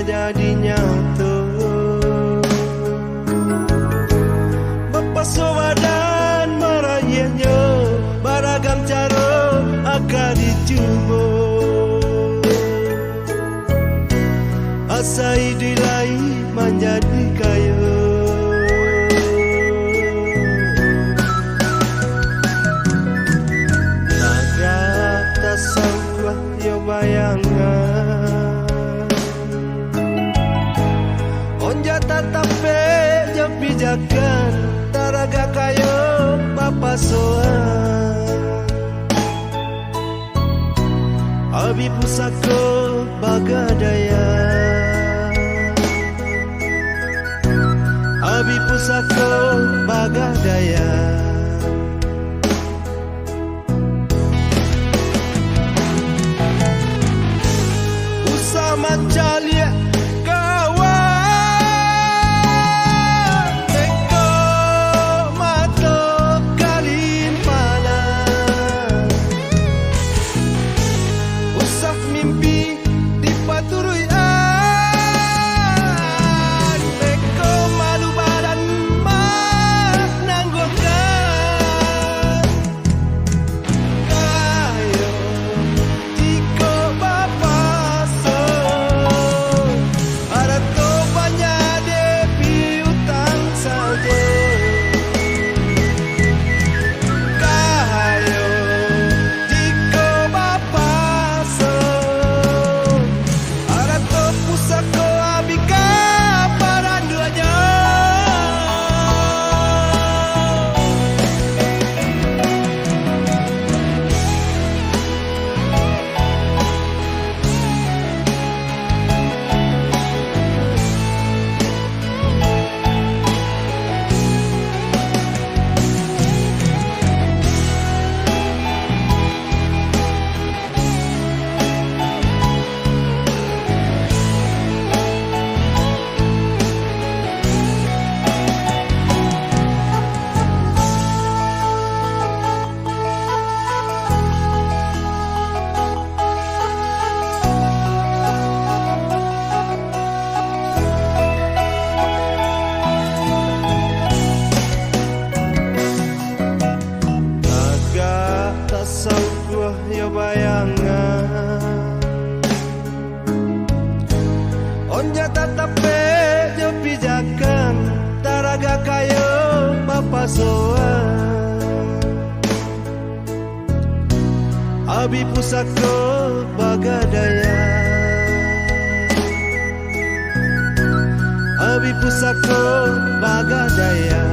jadi nyata. Berpasowa dan merayanya, beragam cara akan dicuba. Asa idilai menjadi kaya. Tagak tak sanggup yo bayangan. Onja tatape yo pijakan, taraga kayo papasoan. Abi pusaka bagadaya. Abi pusaka bagadaya. Usah macalia kawan, teko mata kalin panas. Usah mimpi dipaturui sanggup yo bayangan. Onja tatape yo pijakan, taraga kayo papasoan. Abi pusaka bagadaya. Abi pusaka bagadaya.